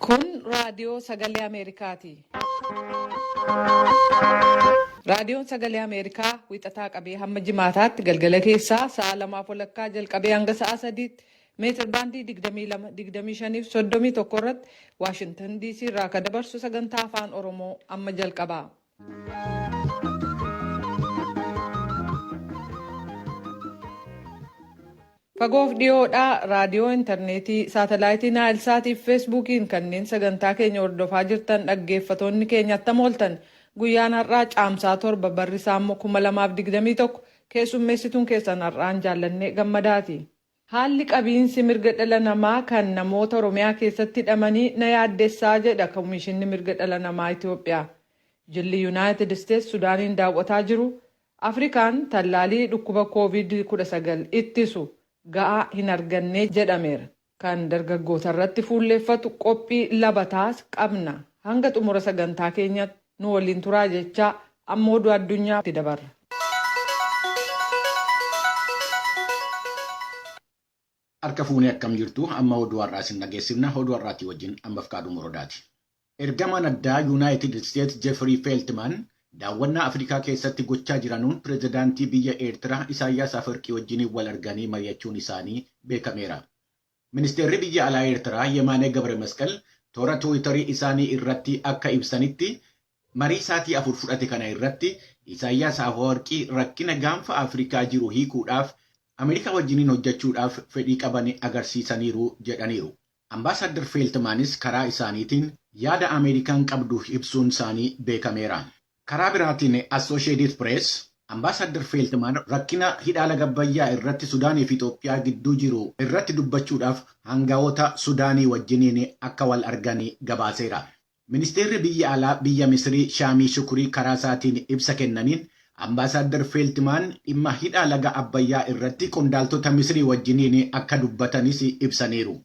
Kun raadiyoo sagalee Ameerikaati. Raadiyoon sagalee Ameerikaa wixataa qabee hamma jimaataatti galgala keessaa sa'a 2:00 jalqabee hanga sa'a 3tti meetir baandii 22, 25 fi 31 irratti Waashintan DC irraa kan dabarsu sagantaa afaan Oromoo amma jalqaba. Fagoof dhiyoodhaa raadiyoo intarneetii saatalaayitii naayilsaatii fi feesbuukiin kanneen sagantaa keenya hordofaa jirtan dhaggeeffatoonni keenya attam ooltan guyyaan har'aa caamsaa 7 barrisaa immoo 2021 keessummeessituun keessan har'aan jaallannee gammadaati. Haalli qabiinsi mirga dhala namaa kan namoota Oromiyaa keessatti hidhamanii na yaaddessaa jedha Komishinni Mirga Dhala Namaa Itoophiyaa. Jilli Yuunaayitid Isteets Sudaaniin daawwataa jiru. Afrikaan tallaalii dhukkuba COVID-19 ittisu ga'aa hin arganne jedhameera. Kan dargaggoota irratti fuulleeffatu qophii labataas qabna. Hanga xumura sagantaa keenyatti nu waliin turaa jechaa amma oduu addunyaatti dabarra. Harka fuunee akkam jirtu amma oduu har'aa isin dhageessifna. Oduu har'aatii wajjin ammaaf kaaduu muroodaati. Ergamaan addaa Yuunaayitid Isteets Jeefrii Feeltimaan daawwannaa Afrikaa keessatti gochaa jiranuun pireezidaantii biyya Eertiraa Isaayyaas Afwerqii wajjin wal arganii mari'achuun isaanii beekameera. Ministeerri biyya alaa Eertiraa Yemaanee Gabramasqal toora Tiwiitarii isaanii irratti akka ibsanitti marii sa'aatii 4 fudhate kana irratti Isaayyaas Afwerqii rakkina gaanfa Afrikaa jiru hiikuudhaaf Ameerikaa wajjiniin hojjechuudhaaf fedhii qaban agarsiisaniiru jedhaniiru. Ambaasaadder Feeltimaanis karaa isaaniitiin yaada Ameerikaan qabdu ibsuun isaanii beekameera. Karaa biraatiin Associated Press Ambaasaadder Feeltimaan rakkina hidha laga Abbayyaa irratti Sudaanii fi Itoophiyaa gidduu jiru irratti dubbachuudhaaf hangawoota Sudaanii wajjiniin akka wal arganii gabaaseera. Ministeerri biyya alaa biyya Misrii Shaamii Shukurii karaa isaatiin ibsa kennaniin Ambaasaadder Feeltimaan dhimma hidha laga Abbayyaa irratti qondaaltota Misrii wajjiniin akka dubbatanis ibsaniiru.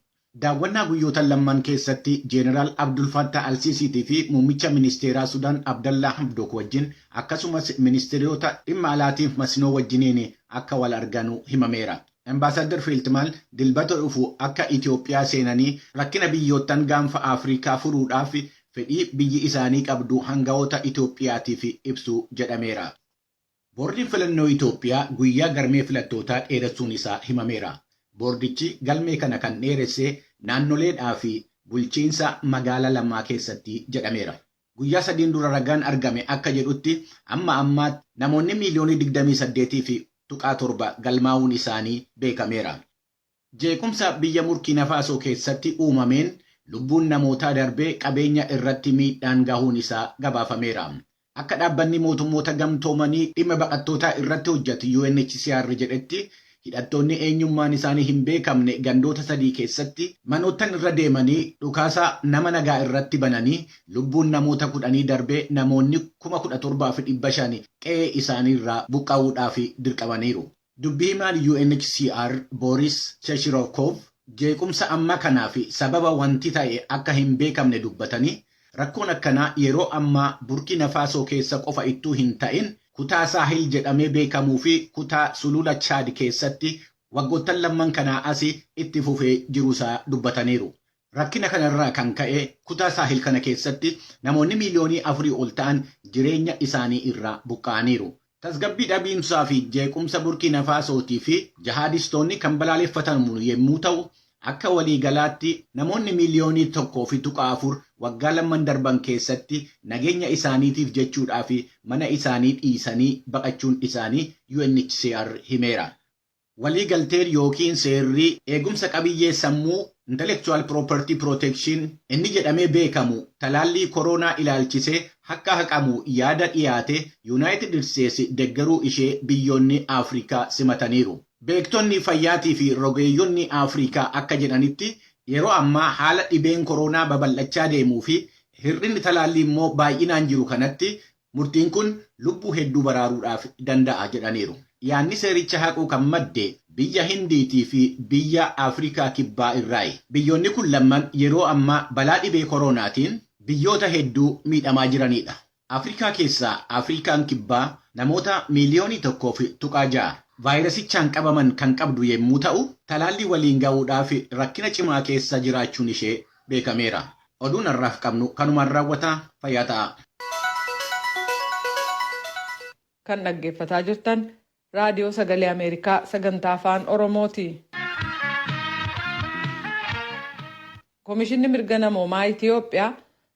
Daawwannaa guyyoota lamman keessatti Jeeneraal Abdul Fattah Al-Siisiitii fi muummicha ministeeraa Sudaan Abdallaa Hamdok wajjin akkasumas ministeerota dhimma alaatiif masnoo wajjiniin akka wal arganu himameera. Ambaasaadder Feeltimaan dilbata dhufu akka Itoophiyaa seenanii rakkina biyyoottan gaanfa Afrikaa furuudhaaf fedhii biyyi isaanii qabdu hangawoota Itoophiyaatiif ibsu jedhameera. Boordiin filannoo Itoophiyaa guyyaa galmee filattootaa dheeressuun isaa himameera. Boordichi galmee kana kan dheeresse naannoleedhaa fi bulchiinsa magaalaa lamaa keessatti jedhameera. Guyyaa 3 dura ragaan argame akka jedhutti amma ammaatti namoonni miiliyoonii 28 fi 7 galmaa'uun isaanii beekameera. Jeequmsa biyya Burkiina Faasoo keessatti uumameen lubbuun namootaa darbee qabeenya irratti miidhaan gahuun isaa gabaafameera. Akka dhaabbanni mootummoota gamtoomanii dhimma baqattootaa irratti hojjetu UNHCR jedhetti hidhattoonni eenyummaan isaanii hin beekamne gandoota 3 keessatti manoottan irra deemanii dhukaasa nama nagaa irratti bananii lubbuun namoota 10 darbee namoonni 17,500 qe'ee isaaniirraa buqqaa'uudhaaf dirqamaniiru. Dubbii himaan UNHCR Boris Cheshirokov jeequmsa amma kanaaf sababa wanti ta'e akka hin beekamne dubbatanii rakkoon akkanaa yeroo ammaa Burkiina Faasoo keessa qofa ittuu hin ta'in kutaa Saahil jedhamee beekamuu fi kutaa Sulula Chaad keessatti waggoottan lamman kanaa asii itti fufee jiruusaa dubbataniiru. Rakkina kanarraa kan ka'e kutaa Saahil kana keessatti namoonni miiliyoonii 4 ol ta'an jireenya isaanii irraa buqqa'aniiru. Tasgabbii dhabiinsaa fi jeequmsa Burkiina Faasootii fi jihaadistoonni kan balaaleffatamu yommuu ta'u, akka waliigalaatti namoonni miiliyoonii 1.4 waggaa lamman darban keessatti nageenya isaaniitiif jechuudhaaf mana isaanii dhiisanii baqachuun isaanii UNHCR himeera. Waliigalteen yookiin seerri eegumsa qabiyyee sammuu Intellectual Property Protection inni jedhamee beekamu talaallii koronaa ilaalchisee akka haqamu yaada dhiyaate Yuunaayitid Isteets deeggaruu ishee biyyoonni Afrikaa simataniiru. Beektonni fayyaatii fi rogeeyyonni Afrikaa akka jedhanitti yeroo ammaa haala dhibeen koronaa babal'achaa deemuu fi hir'inni talaallii immoo baay'inaan jiru kanatti murtiin kun lubbuu hedduu baraaruudhaaf danda'a jedhaniiru. Yaanni seericha haquu kan madde biyya Hindiitii fi biyya Afrikaa kibbaa irraayi. Biyyoonni kun lamman yeroo ammaa balaa dhibee koronaatiin biyyoota hedduu miidhamaa jiranidha. Afrikaa keessaa Afrikaan kibbaa namoota miiliyoonii 1.6 vaayirasichaan qabaman kan qabdu yommuu ta'u, talaallii waliin ga'uudhaaf rakkina cimaa keessa jiraachuun ishee beekameera. Oduun har'aaf qabnu kanumaan raawwata fayyaa ta'a. Kan dhaggeeffataa jirtan raadiyoo sagalee Ameerikaa sagantaa afaan Oromooti. Komishinni mirga namoomaa Itiyoophiyaa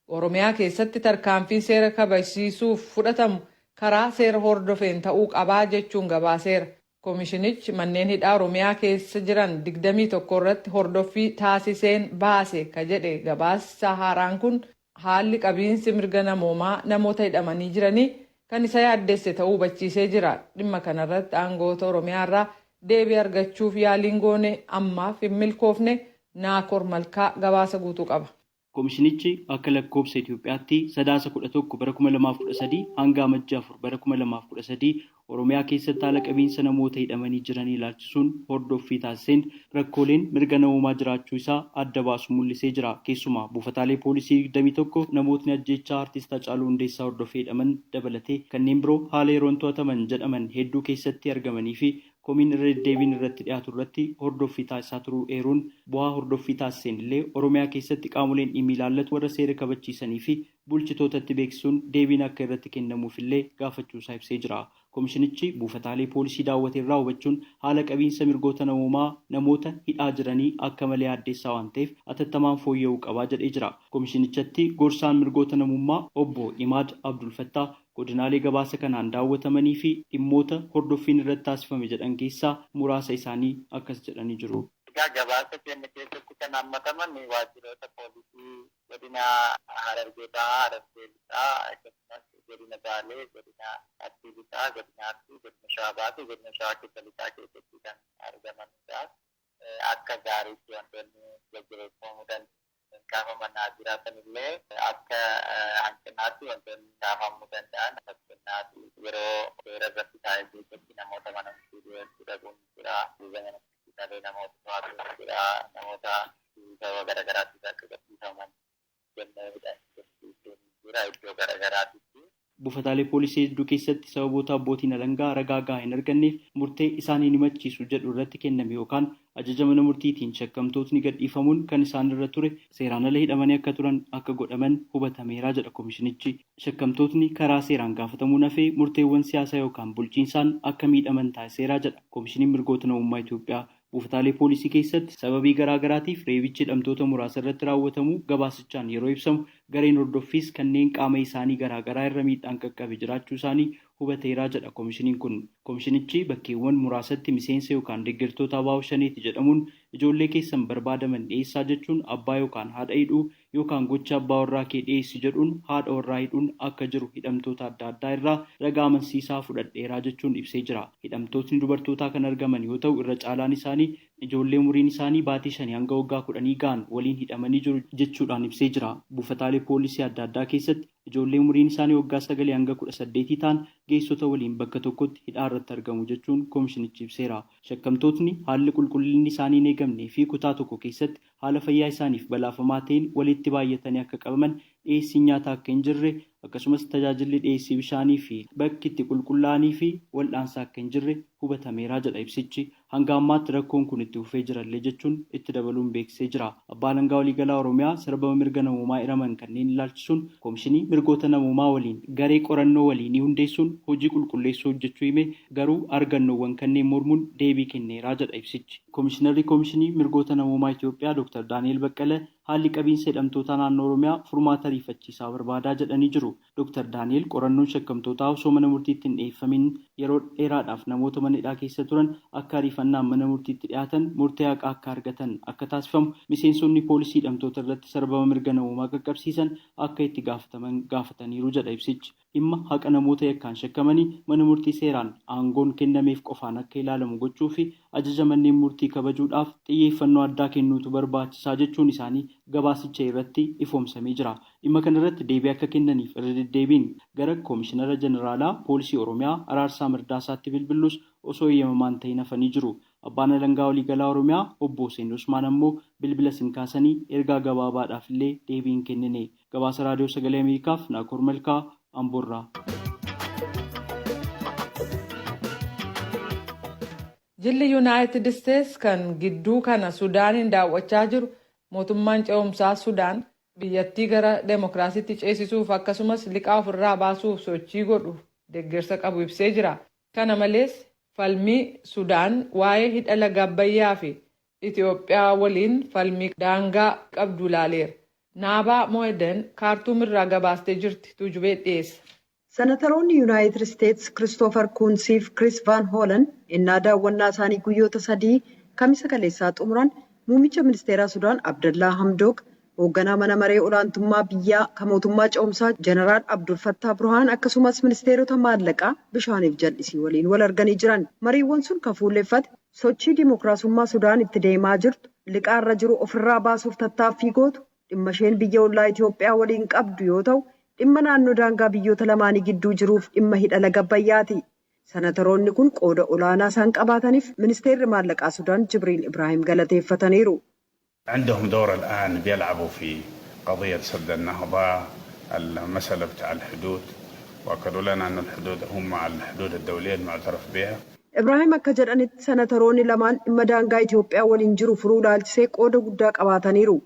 Oromiyaa keessatti tarkaanfiin seera kabachiisuuf fudhatamu karaa seera hordofeen ta'uu qabaa jechuun gabaaseera. Komishinichi manneen hidhaa Oromiyaa keessa jiran 21 irratti hordoffii taasiseen baase ka jedhe gabaasa haaraan kun haalli qabiinsi mirga namoomaa namoota hidhamanii jiranii kan isa yaaddesse ta'uu hubachiisee jira. Dhimma kanarratti aangoota Oromiyaa irraa deebii argachuuf yaaliin goone ammaaf hin milkoofne. Naakoor Malkaa gabaasa guutuu qaba. Komishinichi akka lakkoofsa Itoophiyaatti sadaasa 11 bara 2013 hanga amajjii 4 bara 2013 Oromiyaa keessatti haala qabiinsa namoota hidhamanii jiranii ilaalchisuun hordoffii taasiseen rakkooleen mirga namoomaa jiraachuu isaa adda baasu mul'isee jira. Keessumaa buufataalee poolisii 21 namootni ajjeechaa artiist Hacaaluu Hundeessaa hordofee hidhaman dabalatee kanneen biroo haala yeroon to'ataman jedhaman hedduu keessatti argamanii fi komiin irra deddeebiin irratti dhiyaatu irratti hordoffii taasisaa turuu eeruun bu'aa hordoffii taasiseen illee Oromiyaa keessatti qaamoleen dhimmi ilaallatu warra seera kabachiisanii fi bulchitootatti beeksisuun deebiin akka irratti kennamuuf illee gaafachuusaa ibsee jira. Komishinichi buufataalee poolisii daawwate irraa hubachuun haala qabiinsa mirgoota namoomaa namoota hidhaa jiranii akka malee addeessaa waan ta'eef atattamaan fooyya'uu qabaa jedhee jira. Komishinichatti gorsaan mirgoota namummaa obbo Imaad Abdulfattaa godinaalee gabaasa kanaan daawwatamanii fi dhimmoota hordoffiin irratti taasifame jedhan keessaa muraasa isaanii akkas jedhanii jiru. Gabaasa keenya keessatti kan hammataman waajjiroota poolisii godina Harargee Bahaa, Harargee Lixaa, akkasumas godina Baalee, godina Arsii Lixaa, godina Arsii, godina Shawaa Bahaa fi godina Shawaa Kibba Lixaa keessatti kan argamanidha. Akka gaariitti wantoonni jajjabeeffamuu danda'an kaafamanaa jiraatan illee akka hanqinaatti wantoonni kaafamuu danda'an fakkeenyaaf yeroo seera irratti taa'ee keessatti namoota mana murtii dhaquun jira. Namoota to'atu jira. Namoota sababa garaagaraatiif akka qabsiifaman jira iddoo garaagaraatitti. Buufataalee poolisii hedduu keessatti sababoota abbootiin alangaa ragaa gahaa hin arganneef murtee isaanii himachiisu jedhu irratti kenname yookaan ajaja mana murtiitiin shakkamtootni gadhiifamuun kan isaan irra ture seeraan ala hidhamanii akka turan akka godhaman hubatameera jedha komishinichi. Shakkamtootni karaa seeraan gaafatamuun hafee murteewwan siyaasaa yookaan bulchiinsaan akka miidhaman taasiseera jedha komishiniin mirgoota namummaa Itoophiyaa. Buufataalee poolisii keessatti sababii garaagaraatiif reebichi hidhamtoota muraasa irratti raawwatamu gabaasichaan yeroo ibsamu gareen hordoffiis kanneen qaama isaanii garaagaraa irra miidhaan qaqqabe jiraachuu isaanii hubateeraa jedha komishiniin kun. Komishinichi bakkeewwan muraasatti miseensa yookaan deeggartoota ABO shaneeti jedhamuun ijoollee keessan barbaadaman dhiyeessaa jechuun abbaa yookaan haadha hidhuu yookaan gocha abbaa warraa kee dhiyeessi jedhuun haadha warraa hidhuun akka jiru hidhamtoota adda addaa irraa ragaa amansiisaa fudhadheeraa jechuun ibsee jira. Hidhamtootni dubartootaa kan argaman yoo ta'u irra caalaan isaanii ijoollee umuriin isaanii baatii 5 hanga waggaa 10 ga'an waliin hidhamanii jiru jechuudhaan ibsee jira. Buufataalee poolisii adda addaa keessatti ijoollee umuriin isaanii waggaa 9 hanga 18 ta'an geessota waliin bakka tokkotti hidhaa irratti argamu jechuun komishinichi ibseera. Shakkamtootni haalli qulqullinni isaanii hin eegamnee fi kutaa tokko keessatti haala fayyaa isaaniif balaafamaa ta'een walitti baay'atanii akka qabaman dhiyeessii nyaataa akka hin jirre akkasumas tajaajilli dhiyeessii bishaanii fi bakki itti qulqullaa'anii fi wal'aansaa akka hin jirre hubatameera jedha ibsichi. Hanga ammaatti rakkoon kun itti fufee jirallee jechuun itti dabaluun beeksisee jira. Abbaan alangaa waliigalaa Oromiyaa sarbama mirga namoomaa hiraman kanneen ilaalchisuun komishinii mirgoota namoomaa waliin garee qorannoo waliinii hundeessuun hojii qulqulleessuu hojjechuu hime garuu argannoowwan kanneen mormuun deebii kenneeraa jedha ibsichi. Komishinarri komishinii mirgoota namoomaa Itoophiyaa Dr. Daani'el Baqqalee haalli qabiinsa hidhamtoota naannoo Oromiyaa furmaata ariifachiisaa barbaadaa jedhanii jiru. Dr. Daani'el qorannoon shakkamtootaa osoo mana murtiitti hin dhiyeeffamin yeroo dheeraadhaaf namoota mana hidhaa keessa turan akka ariifannaan mana murtiitti dhiyaatan murtee haqaa akka argatan akka taasifamu miseensonni poolisii hidhamtoota irratti sarbama mirga namoomaa qaqqabsiisan akka itti gaafataman gaafataniiru jedha ibsichi. Dhimma haqa namoota yakkaan shakkamanii mana murtii seeraan aangoon kennameef qofaan akka ilaalamu gochuu fi ajaja manneen murtii kabajuudhaaf xiyyeeffannoo addaa kennuutu barbaachisaa jechuun isaanii gabaasicha irratti ifoomsamee jira. Dhimma kana irratti deebii akka kennaniif irra deddeebiin gara Koomishinara Jeneraalaa Poolisii Oromiyaa Araarsaa Mirdaasaatti bilbilus osoo eeyyamamaan ta'in hafanii jiru. Abbaan alangaa waliigalaa Oromiyaa obbo Hussein Usmaan ammoo bilbila sin kaasanii ergaa gabaabaadhaaf illee deebii hin kennine. Gabaasa Raadiyoo Sagalee Ameerikaaf Naakoor Malkaa Amboorraa. Jilli Yuunaayitid Isteets kan gidduu kana Sudaaniin daawwachaa jiru mootummaan ce'umsaa Sudaan biyyattii gara demokiraasiitti ceesisuuf akkasumas liqaa ofirraa baasuuf sochii godhu deeggarsa qabu ibsee jira. Kana malees falmii Sudaan waa'ee hidha laga Abbayyaa fi Itoophiyaa waliin falmii daangaa qabdu ilaaleera. Naabaa Mo'eden Kaartuum irraa gabaastee jirti. Tuujubee dhiyeessa. Senataroonni Yuunaayitid Isteetsi Kiristoofer Kuunsiif Kiriis Van Hoolan innaa daawwannaa isaanii guyyoota 3 kamisa kaleessaa xumuran muummicha ministeeraa Sudaan Abdallaa Hamdook, hoogganaa mana maree olaantummaa biyyaa kan mootummaa ce'umsaa Jeneraal Abdul Fattah Burhaan akkasumas ministeerota maallaqaa bishaaniif jal'isii waliin wal arganii jiran. Mariiwwan sun kan fuulleeffate sochii dimookiraasummaa Sudaan itti deemaa jirtu liqaarra jiru ofirraa baasuuf tattaaffii gootu dhimma isheen biyya ollaa Itoophiyaa waliin qabdu yoo ta'u, dhimma naannoo daangaa biyyoota lamaanii gidduu jiruuf dhimma hidha laga Abbayyaati. Senataroonni kun qooda olaanaa isaan qabaataniif ministeerri maallaqaa Sudaan Jibriil Ibraahim galateeffataniiru. عندهم دور الآن بيلعبوا في قضية سد النهضة المسألة بتاع الحدود وأكدوا لنا أن الحدود هم مع الحدود الدولية المعترف بها. Ibraahim akka jedhanitti senataroonni lamaan dhimma daangaa Itoophiyaa waliin jiru furuu ilaalchisee qooda guddaa qabaataniiru.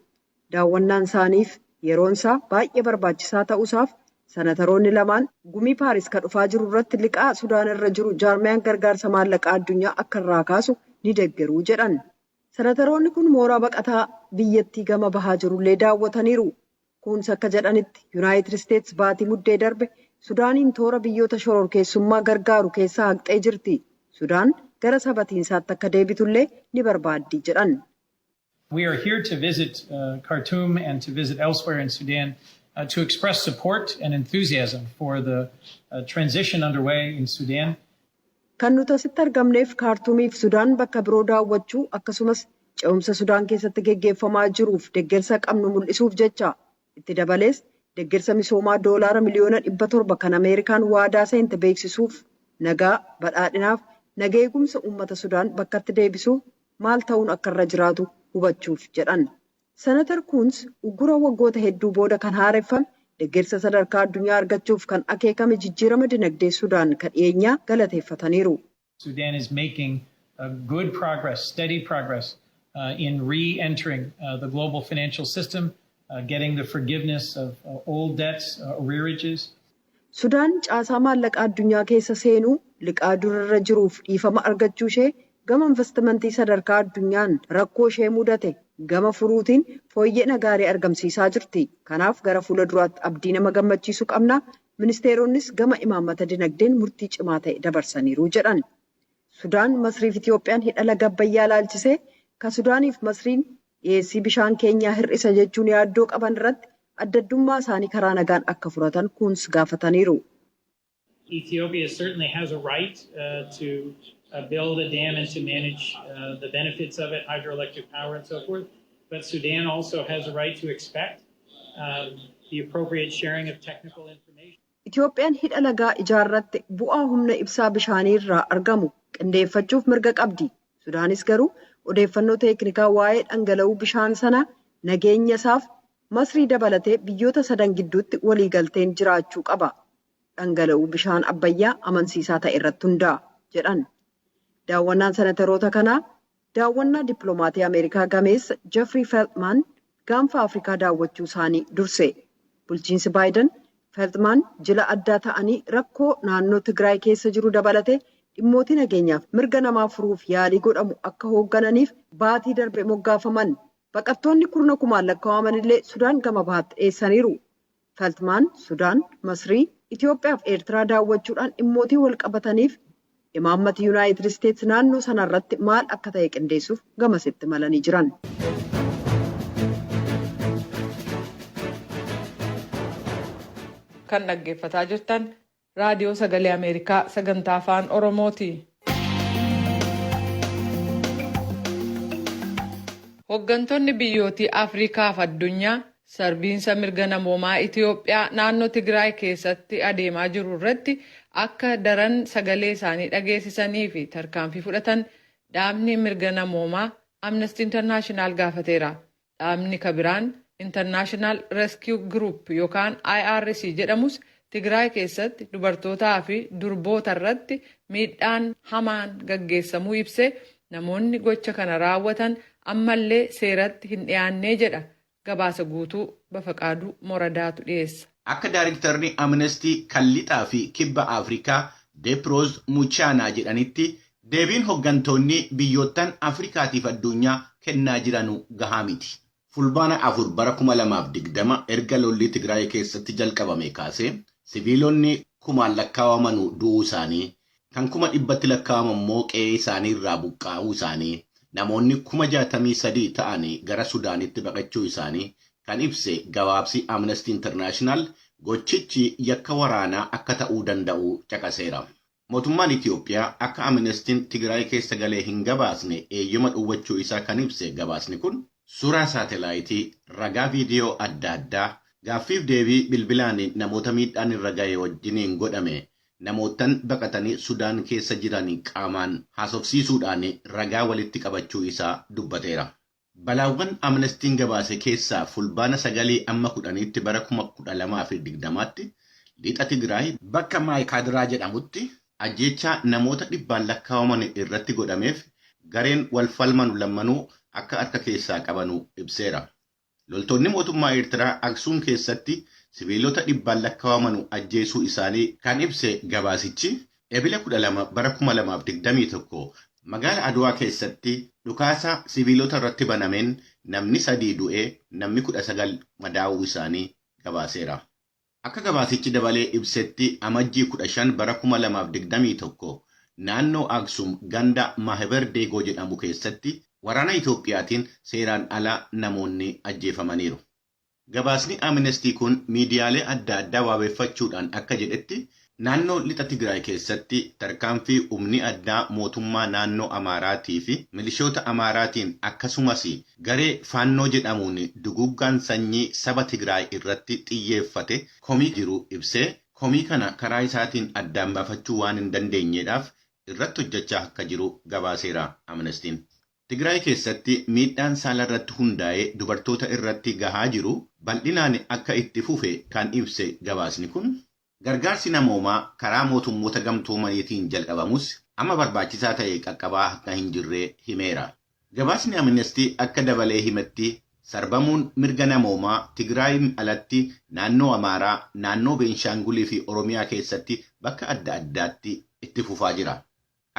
Daawwannaan isaaniif yeroon isaa baay'ee barbaachisaa ta'uusaaf senataroonni lamaan gumii Paaris kan dhufaa jiru irratti liqaa Sudaan irra jiru jaarmiyaan gargaarsa maallaqaa addunyaa akka irraa kaasu ni deeggaruu jedhan. Senataroonni kun mooraa baqataa biyyattii gama bahaa jirullee daawwataniiru. Kunis akka jedhanitti Yuunaayitid Isteetsi baatii muddee darbe Sudaaniin toora biyyoota shororkeessummaa gargaaru keessaa haqxee jirti. Sudaan gara sabatiinsaatti akka deebitullee ni barbaaddi jedhan. We are here to visit Khartoum and to visit elsewhere in Sudan to express support and enthusiasm for the transition underway in Sudan. Kan nuti asitti argamneef Kaartuumiif Sudaan bakka biroo daawwachuu akkasumas ce'umsa Sudaan keessatti geggeeffamaa jiruuf deeggarsa qabnu mul'isuuf jecha. Itti dabalees deeggarsa misoomaa doolaara miliyoona 700 kan Ameerikaan waadaa seente beeksisuuf nagaa badhaadhinaaf nagaa eegumsa uummata Sudaan bakkatti deebisuuf maal ta'uun akka irra jiraatu hubachuuf jedhan. Senatar Kuns uggura waggoota hedduu booda kan haareffame deeggarsa sadarkaa addunyaa argachuuf kan akeekame jijjiirama dinagdee Sudaan kan dhiyeenyaa galateeffataniiru. Sudan is making good progress, steady progress in re-entering the global financial system, getting the forgiveness of old debts, arrearages. Sudaan caasaa maallaqaa addunyaa keessa seenuu liqaa durarra jiruuf dhiifama argachuu ishee gama investimentii sadarkaa addunyaan rakkoo ishee mudate gama furuutiin fooyya'ina gaarii argamsiisaa jirti. Kanaaf gara fuula duraatti abdii nama gammachiisu qabna. Ministeeronnis gama imaammata dinagdeen murtii cimaa ta'e dabarsaniiru jedhan. Sudaan Masriif Itoophiyaan hidha laga Abbayyaa ilaalchisee kan Sudaaniif Masriin dhiyeessii bishaan keenyaa hir'isa jechuun yaaddoo qaban irratti addaddummaa isaanii karaa nagaan akka furatan kunis gaafataniiru. Ethiopia certainly has a right to build a dam and to manage the benefits of it, hydroelectric power and so forth. But Sudan also has a right to expect the appropriate sharing of technical information. Itoophiyaan hidha lagaa ijaarratte bu'aa humna ibsaa bishaanii irraa argamu qindeeffachuuf mirga qabdi. Sudaanis garuu odeeffannoo teeknikaa waa'ee dhangala'uu bishaan sana nageenya isaaf Masrii dabalatee biyyoota sadan gidduutti waliigalteen jiraachuu qaba. Dhangala'uu bishaan Abbayyaa amansiisaa ta'e irratti hundaa'a jedhan. Daawwannaan senataroota kanaa daawwannaa dippiloomaatii Ameerikaa gameessa Jeffrey Feltman gaanfa Afrikaa daawwachuu isaanii durse. Bulchiinsi Baayiden Feltman jila addaa ta'anii rakkoo naannoo Tigraay keessa jiru dabalatee dhimmootii nageenyaaf mirga namaa furuuf yaalii godhamu akka hooggananiif baatii darbe moggaafaman. Baqattoonni 10,000 lakkaa'aman illee Sudaan gama bahaatti dhiyeessaniiru. Feltman Sudaan, Masrii, Itoophiyaa fi Eertiraa daawwachuudhaan dhimmootii wal qabataniif imaammati Yuunaayitid Isteetsi naannoo sanarratti maal akka ta'e qindeessuuf gamasitti malanii jiran. Kan dhaggeeffataa jirtan raadiyoo sagalee Ameerikaa sagantaa afaan Oromooti. Hooggantoonni biyyootii Afrikaa fi addunyaa sarbiinsa mirga namoomaa Itoophiyaa naannoo Tigraay keessatti adeemaa jiru irratti akka daran sagalee isaanii dhageessisanii fi tarkaanfii fudhatan dhaabni mirga namoomaa Amnesty International gaafateera. Dhaabni kabiraan International Rescue Group yookaan IRC jedhamus Tigraay keessatti dubartootaa fi durboota irratti miidhaan hamaan gaggeessamuu ibsee namoonni gocha kana raawwatan ammallee seeratti hin dhiyaannee jedha. Gabaasa guutuu Bafaqaaduu Moradaatu dhiyeessa. Akka Daayiriktarri Amnestii kan lixaa fi kibba Afrikaa Deeproos Muchaanaa jedhanitti deebiin hooggantoonni biyyoottan Afrikaatiif addunyaa kennaa jiranu gahaa miti. Fulbaana 4 bara 2020 erga lolli Tigraay keessatti jalqabame kaasee siviilonni kumaan lakkaa'aman du'uu isaanii, kan 100,000 lakkaa'aman immoo qe'ee isaanii irraa buqqaa'uu isaanii, namoonni 63,000 ta'anii gara Sudaanitti baqachuu isaanii kan ibse gabaabsi Amnesty International gochichi yakka waraanaa akka ta'uu danda'u caqaseera. Mootummaan Itiyoophiyaa akka Amnestiin Tigraay keessa galee hin gabaasne eeyyama dhowwachuu isaa kan ibse gabaasni kun suuraa saatelaayitii, ragaa viidiyoo adda addaa, gaaffiif deebii bilbilaan namoota miidhaan irra ga'e wajjiniin godhame, namootan baqatanii Sudaan keessa jiran qaamaan haasofsiisuudhaan ragaa walitti qabachuu isaa dubbateera. Balaawwan Amnestiin gabaase keessaa fulbaana 9 amma 10tti bara 2020tti lixa Tigraay bakka Maayikaadiraa jedhamutti ajjeechaa namoota 100 lakkaa'aman irratti godhameef gareen wal falmanu lammanuu akka harka keessaa qabanu ibseera. Loltoonni mootummaa Eertiraa Aksuum keessatti siviilota 100 lakkaa'aman ajjeesuu isaanii kan ibse gabaasichi ebila 12 bara 2021 magaala Adwaa keessatti dhukaasa siviilota irratti banameen namni 3 du'ee namni 19 madaa'uu isaanii gabaaseera. Akka gabaasichi dabalee ibsetti amajjii 15 bara 2021 naannoo Aksuum ganda Maahibar Deegoo jedhamu keessatti waraana Itoophiyaatiin seeraan ala namoonni ajjeefamaniiru. Gabaasni Amnestii kun miidiyaalee adda addaa wabeeffachuudhaan akka jedhetti naannoo lixa Tigraay keessatti tarkaanfii humni addaa mootummaa naannoo Amaaraatii fi milishoota Amaaraatiin akkasumas garee Faannoo jedhamuun duguggaan sanyii saba Tigraay irratti xiyyeeffate komii jiru ibsee komii kana karaa isaatiin addaan baafachuu waan hin dandeenyeedhaaf irratti hojjechaa akka jiru gabaaseera Amnestiin. Tigraay keessatti miidhaan saala irratti hundaa'ee dubartoota irratti gahaa jiru bal'inaan akka itti fufe kan ibse gabaasni kun gargaarsi namoomaa karaa mootummoota gamtoomaniitiin jalqabamus amma barbaachisaa ta'e qaqqabaa akka hin jirre himeera. Gabaasni Amnestii akka dabalee himetti sarbamuun mirga namoomaa Tigraayin alatti naannoo Amaaraa, naannoo Beenshaangulii fi Oromiyaa keessatti bakka adda addaatti itti fufaa jira.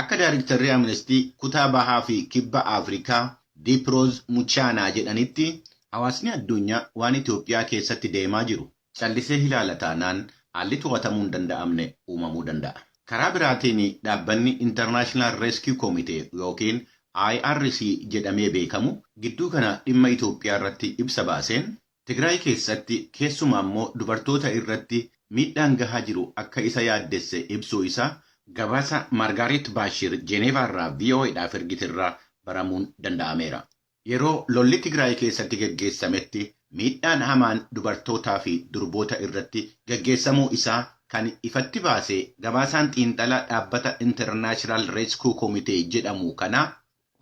Akka Daayiriktarri Amnestii kutaa bahaa fi kibba Afrikaa Deeproos Muchaanaa jedhanitti hawaasni addunyaa waan Itoophiyaa keessatti deemaa jiru callisee ilaala taanaan haalli to'atamuu hin danda'amne uumamuu danda'a. Karaa biraatiin dhaabbanni International Rescue Committee yookiin IRC jedhamee beekamu gidduu kana dhimma Itoophiyaa irratti ibsa baaseen Tigraay keessatti keessumaa immoo dubartoota irratti miidhaan gahaa jiru akka isa yaaddesse ibsuu isaa gabaasa Margaaret Baashir Jeeneevaa irraa VOA'dhaaf ergiterraa baramuun danda'ameera. Yeroo lolli Tigraay keessatti gaggeessametti miidhaan hamaan dubartootaa fi durboota irratti gaggeessamuu isaa kan ifatti baase gabaasaan xiinxala dhaabbata International Rescue Committee jedhamu kana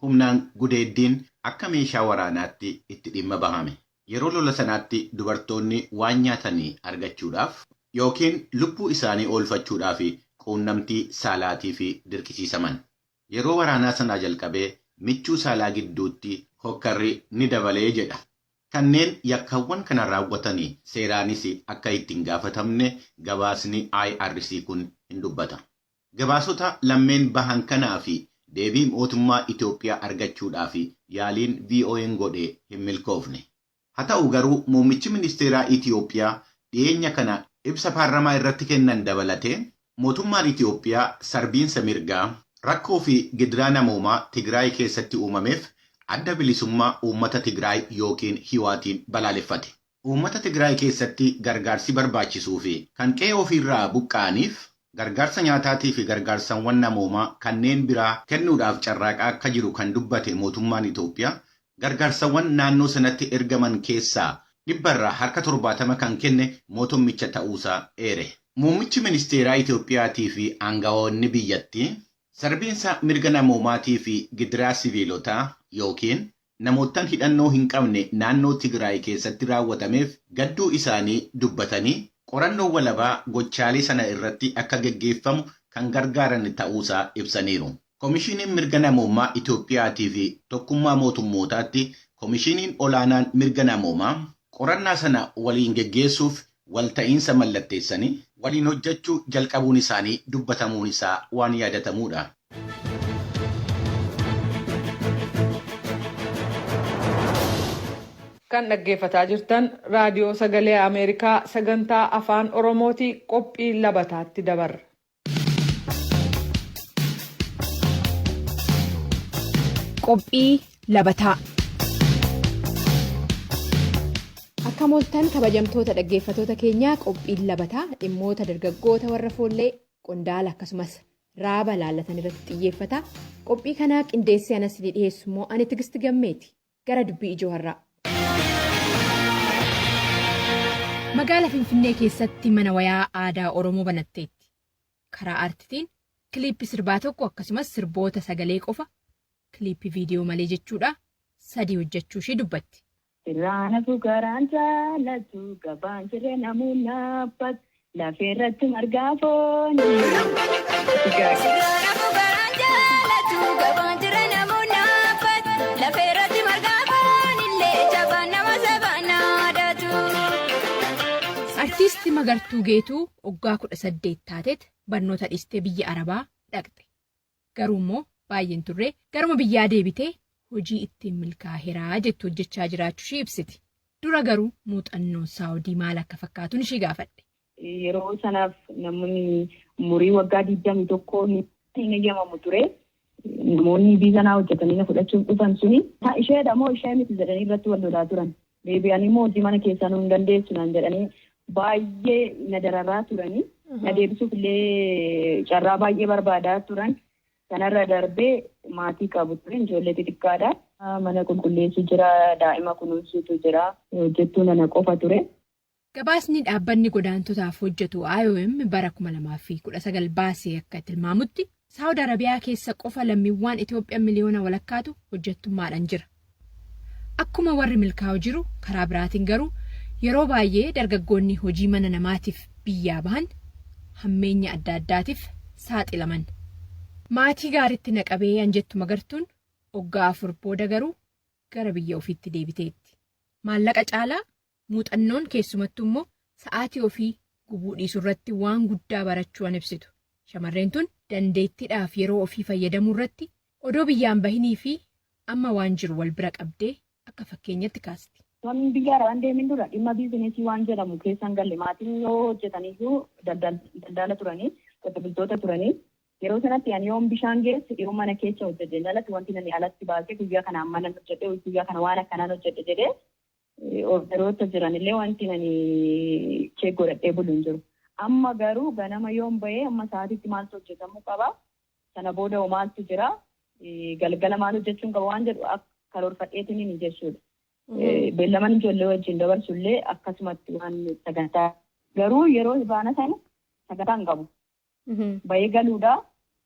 humnaan gudeeddiin akka meeshaa waraanaatti itti dhimma bahame. Yeroo lola sanaatti dubartoonni waan nyaatanii argachuudhaaf yookiin lubbuu isaanii oolfachuudhaaf quunnamtii saalaatii fi dirqisiisaman. Yeroo waraanaa sanaa jalqabee michuu saalaa gidduutti hokkarri ni dabalee jedha. Kanneen yakkaawwan kana raawwatanii seeraanis akka ittiin gaafatamne gabaasni IRC kun hin dubbata. Gabaasota lammeen bahan kanaa fi deebii mootummaa Itoophiyaa argachuudhaaf yaaliin VOA'n godhe hin milkoofne. Haa ta'u garuu muummichi ministeeraa Itoophiyaa dhiyeenya kana ibsa paarlamaa irratti kennan dabalatee mootummaan Itoophiyaa sarbiinsa mirgaa rakkoo fi gidiraa namoomaa Tigraay keessatti uumameef adda bilisummaa uummata Tigraay yookiin Hiwaatiin balaaleffate. Uummata Tigraay keessatti gargaarsi barbaachisuu fi kan qe'ee ofiirraa buqqa'aniif gargaarsa nyaataatii fi gargaarsawwan namoomaa kanneen biraa kennuudhaaf carraaqaa akka jiru kan dubbate mootummaan Itoophiyaa gargaarsawwan naannoo sanatti ergaman keessaa 70% kan kenne mootummicha ta'uusaa eere. Muummichi ministeeraa Itoophiyaatii fi aangawoonni biyyattii sarbiinsa mirga namoomaatii fi gidiraa siviilotaa yookiin namootaan hidhannoo hin qabne naannoo Tigraay keessatti raawwatameef gadduu isaanii dubbatanii qorannoo walabaa gochaalee sana irratti akka gaggeeffamu kan gargaaran ta'uusaa ibsaniiru. Komishiiniin mirga namoomaa Itoophiyaatii fi tokkummaa mootummootaatti Komishiiniin olaanaan mirga namoomaa qorannaa sana waliin geggeessuuf walta'iinsa mallatteessanii waliin hojjechuu jalqabuun isaanii dubbatamuun isaa waan yaadatamuudha. Kan dhaggeeffataa jirtan raadiyoo sagalee Ameerikaa sagantaa afaan Oromooti qophii labataatti dabarra. Qophii labataa. Akka mooltan kabajamtoota dhaggeeffatoota keenyaa qophiin labataa dhimmoota dargaggoota warra foollee qondaala akkasumas raaba laallatan irratti xiyyeeffata. Qophii kanaa qindeessee anas ni dhiyeessu immoo ani Tigisti Gammeeti. Gara dubbii ijoo har'aa. Magaalaa Finfinnee keessatti mana wayaa aadaa Oromoo banatteetti. Karaa aartitiin kiliippii sirbaa tokko akkasumas sirboota sagalee qofa kiliippii viidiyoo malee jechuudha 3 hojjechuu ishee dubbatti. Sirraanatu garaan jaalatu gabaan siree namuu naaffatu lafeerratti margaa fooni. Sirraanatu garaan jaalatu gabaan siree namuu naaffatu lafeerratti margaa fooni illee jabaan nama sabaan naadatu. Artiistii Magartuu Geetuu waggaa 18 taateet barnoota dhiistee biyya Arabaa dhaqxe. Garuu immoo baay'een turre garuma biyyaa deebitee hojii ittiin milkaa'eeraa jettu hojjechaa jiraachuu ishee ibsiti. Dura garuu muuxannoon Saawudii maal akka fakkaatuun ishee gaafadhe. Yeroo sanaaf namoonni umurii waggaa 21 hin eeyyamamu ture. Namoonni biizanaa hojjetanii na fudhachuuf dhufan suni isheedha moo ishee miti jedhanii irratti wal lolaa turan. Deebi'anii immoo hojii mana keessaa nu hin dandeessu naan jedhanii baay'ee na dararaa turanii. Na deebisuuf illee carraa baay'ee barbaadaa turan. Kanarra darbee maatii qabu ture ijoollee xixiqqaadha. Mana qulqulleessu jira, daa'ima kunuunsuutu jira, hojjettuu nana qofa ture. Gabaasni dhaabbanni godaantotaaf hojjetu IOM bara 2019 baasee akka tilmaamutti Saawud Arabiyaa keessa qofa lammiiwwan Itoophiyaa miliyoona walakkaatu hojjettummaadhaan jira. Akkuma warri milkaa'u jiru karaa biraatiin garuu yeroo baay'ee dargaggoonni hojii mana namaatiif biyyaa bahan hammeenya adda addaatiif saaxilaman. Maatii gaariitti naqabee anjettu Magartuun waggaa 4 booda garuu gara biyya ofiitti deebiteetti. Maallaqa caalaa muuxannoon keessumattuu immoo sa'aatii ofii gubuu dhiisuu irratti waan guddaa barachuun ibsitu. Shamarreen tun dandeettiidhaaf yeroo ofii fayyadamuu irratti odoo biyyaan bahinii fi amma waan jiru wal bira qabdee akka fakkeenyatti kaasti. Wanni biyya Arabaan deemin dura dhimma biizineesii waan jedhamu keessan galle maatiin yoo hojjetaniyyuu daldala turanii qote bultoota turanii. Yeroo sanatti ani yoon bishaan geesse yeroo mana keessa hojjete jalatti wanti nani alatti baasee guyyaa kanaan mana hojjete guyyaa kana waan akkanaan hojjete jedhee orderoota jiranillee wanti nani cheek godhadhee bulu hin jiru. Amma garuu ganama yoon bahee amma sa'aatitti maaltu hojjetamuu qaba. Sana booda maaltu jira. Galgala maal hojjechuun qaba waan jedhu karoorfadheetiin ni jechuudha. Beellaman ijoollee wajjin dabarsullee akkasumatti waan sagantaa garuu yeroo baana sana sagantaa hin qabu. Bahee galuudha.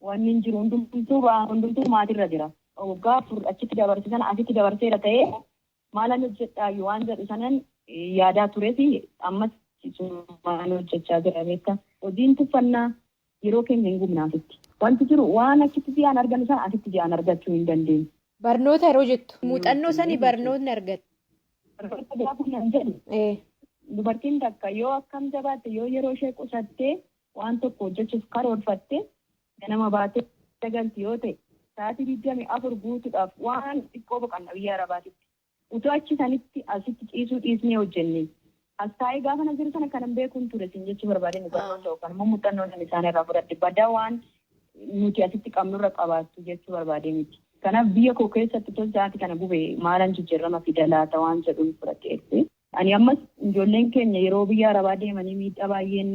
Wanni hin jiru hundumtuu maatirra jira. Waggaa 4 achitti dabarsisan asitti dabarseera ta'ee maalan hojjedhaa waan jedhu sanan yaadaa tureeti ammas maal hojjechaa jira beektaa. Hojiin tuffannaa yeroo keenya hin gubnaafitti. Wanti jiru waan achitti ji'aan argannu sana asitti ji'aan argachuu hin dandeenyu. Barnoota yeroo jettu muuxannoo sanii barnootni argatu. Barnoota gaafa hin jedhu. Dubartiin takka yoo akkam jabaatte yoo yeroo ishee qusattee waan tokko hojjechuuf karoorfatte ganama baatee dagalti yoo ta'e sa'aatii 24 guutuudhaaf waan xiqqoo boqonnaa biyya Arabaatitti. Utoo achi sanitti asitti ciisuu dhiisnee hojjenne. As taa'ee gaafa na jiru sana kanan beekuun ture sin jechuu barbaadeen barnoota yookaan immoo muuxannoon isaan irraa fudhadhe badaa waan nuti asitti qabnurra qabaattu jechuu barbaadee miti. Kanaaf biyya koo keessatti tos sa'aatii kana gube maalan jijjiirama fida laata waan jedhuun fudhadheetti. Ani ammas ijoolleen keenya yeroo biyya Arabaa deemanii miidhaa baay'een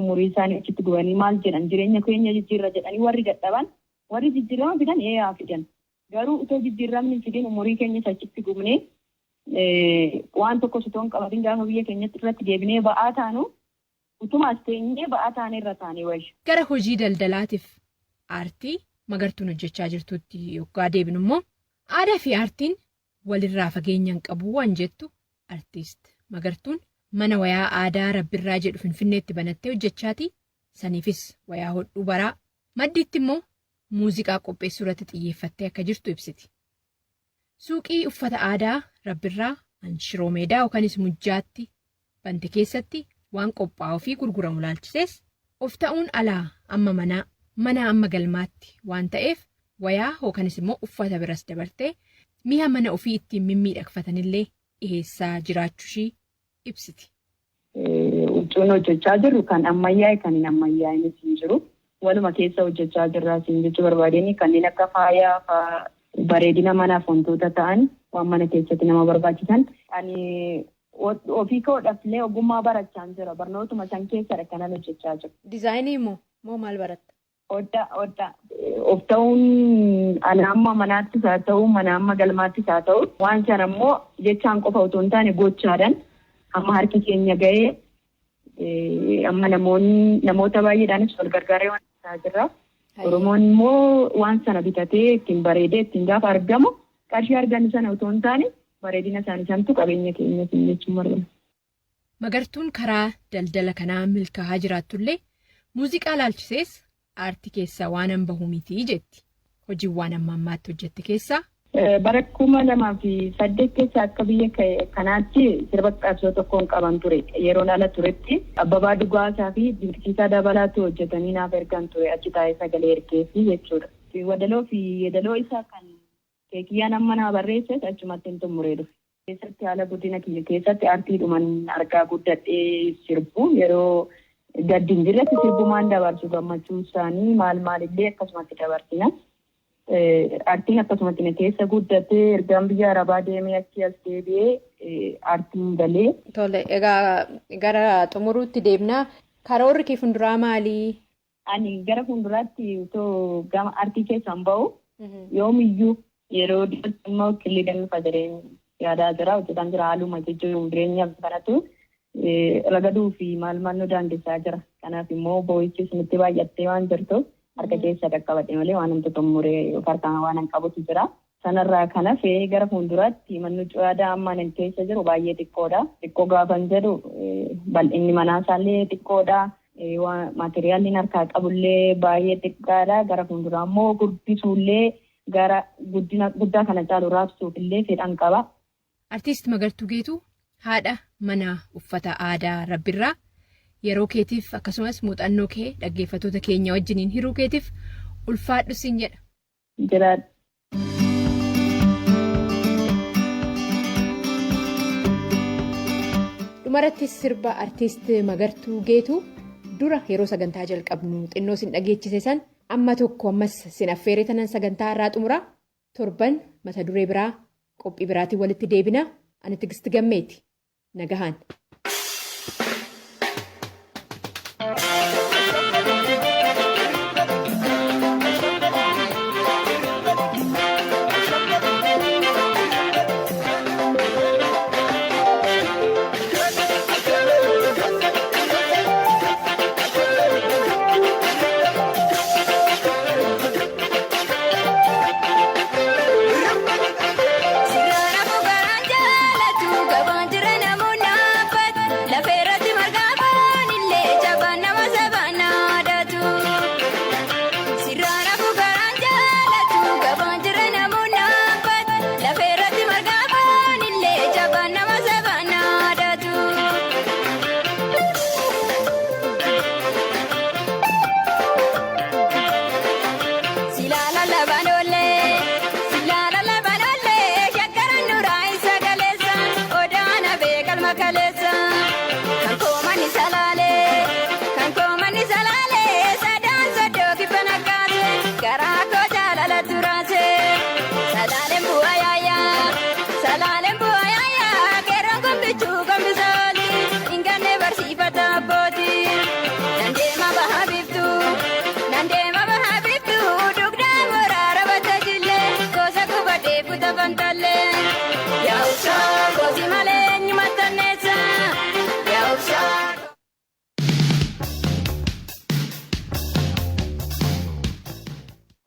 umurii isaanii achitti gubanii maal jedhan jireenya keenya jijjiirra jedhanii warri dadhaban warri jijjiirama fidan haa fidan. Garuu utoo jijjiiramni fidin umurii keenya achitti gubnee waan tokko sitoon qabatin gaafa biyya keenyatti irratti deebinee ba'aa taanu utuma as teenyee ba'aa taanee irra taanee wayya. Gara hojii daldalaatiif aartii Magartuun hojjechaa jirtutti yoggaa deebinu immoo aadaa fi aartiin walirraa fageenyaan qabu waan jettu aartiist Magartuun mana wayaa aadaa Rabbirraa jedhu Finfinneetti banattee hojjechaati. Saniifis wayaa hodhuu baraa maddiitti immoo muuziqaa qopheessuu irratti xiyyeeffattee akka jirtu ibsiti. Suuqii uffata aadaa Rabbirraa Shiroo Meedaa yookanis Mujjaatti bante keessatti waan qophaa'uu fi gurguramu laalchisees of ta'uun alaa amma mana amma galmaatti waan ta'eef wayaa yookanis immoo uffata biras dabartee mi'a mana ofii ittiin mimmiidhagfatanillee dhiheessaa jiraachuushii ibsiti. Huccuun hojjechaa jirru kan ammayyaa'e kan hin ammayyaa'in hin jiru. Waluma keessa hojjechaa jirraa siin jechuu barbaadeen kanneen akka faayaa fa'aa bareedina manaaf wantoota ta'an waan mana keessatti nama barbaachisan. Ani ofii koodhaaf illee ogummaa barachaa jira. Barnootuma san keessadha kanan hojjechaa jiru. Dizaayinii moo maal baratta? Odda. Of ta'uun ana amma manaattis haa ta'u mana amma galmaattis haa ta'u waan sana immoo jechaan qofa otoo hin taane gochaadhaan amma harki keenya ga'ee amma namoota baay'eedhaanis wal gargaaree waan isaa jirra. Oromoon immoo waan sana bitatee ittiin bareedee ittiin gaafa argamu qarshii argan sana otoo hin taane bareedina isaanii santu qabeenya keenya jechuun marga. Magartuun karaa daldala kanaa milkaa'aa jiraatullee muuziqaa laalchisees aartii keessaa waan hin bahu miti jetti. Hojiiwwan amma ammaatti hojjette keessaa. Bara 2008 keessa akka biyya kanaatti sirba qabsoo tokkoon qaban ture. Yeroon ala turetti Abbabaa Dhugaasaa fi Dinqisiisaa Dabalaatu hojjetanii naaf ergan ture achi taa'ee sagalee ergeessi jechuudha. Yeedaloo isaa kan keekiyyaan amma naa barreesse achumatti hin xumuree dhufe. Keessatti haala guddina kiyya keessatti aartiidhuman argaa guddadhee sirbu yeroo gaddi hin jirretti sirbumaan dabarsu gammachuu isaanii maalillee akkasumatti dabarsina. Aartiin akkasumatti keessa guddatee ergaan biyya Arabaa deemee achi as deebi'ee aartiin galee. Tole egaa gara xumuruutti deemnaa karoorri kee fuulduraa maalii? Ani gara fuulduraatti utoo gama aartii keessaan bahu yoomiyyuu yeroo dhiyootti immoo qilleedhaan fayyadeen yaadaa jira hojjetaan jira haaluma jechuun jireenyaaf kanatu ragaduu fi maal nu daandisaa jira. Kanaaf immoo boo'ichis nutti baay'attee waan jirtuuf. Harka keessa qaqqabadhe malee waan namatti xumuree harkaan waan hin qabutu jira. Sanarraa kana fee gara fuulduraatti manni cuudaa amma inni keessa jiru baay'ee xiqqoodha. Xiqqoo gaafan jedhu bal'inni manaasallee xiqqoodha. Maateriyaalli harkaa qabullee baay'ee xiqqaadha. Gara fuulduraa immoo guddisuullee gara guddaa kana caalu raabsuufillee fedhan qaba. Artiist Magartuu Geetuu haadha mana uffata aadaa Rabbirraa. Yeroo keetiif akkasumas muuxannoo kee dhaggeeffattoota keenya wajjiniin hiruu keetiif ulfaadhu siin jedha. Dhumarrattis sirba artiist Magartuu Geetuu dura yeroo sagantaa jalqabnu xinnoo sin dhageechise san amma tokko ammas sin affeeree tanan sagantaa irraa xumura torban mata duree biraa qophii biraatiin walitti deebina ani Tigisti Gammeeti nagahaan.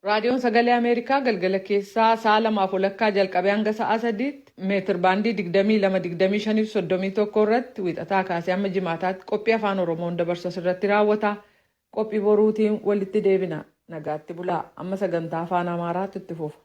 Raadiyoon Sagalee Ameerikaa galgala keessaa sa'a 2:00 jalqabee hanga sa'a 3tti meetir baandii 22-25-31 irratti wixataa kaasee hamma jimaataatti qophii afaan Oromoon dabarsu irratti raawwata. Qophii boruutiin walitti deebina. Nagaatti bulaa amma sagantaa afaan Amaaraatti itti fufa.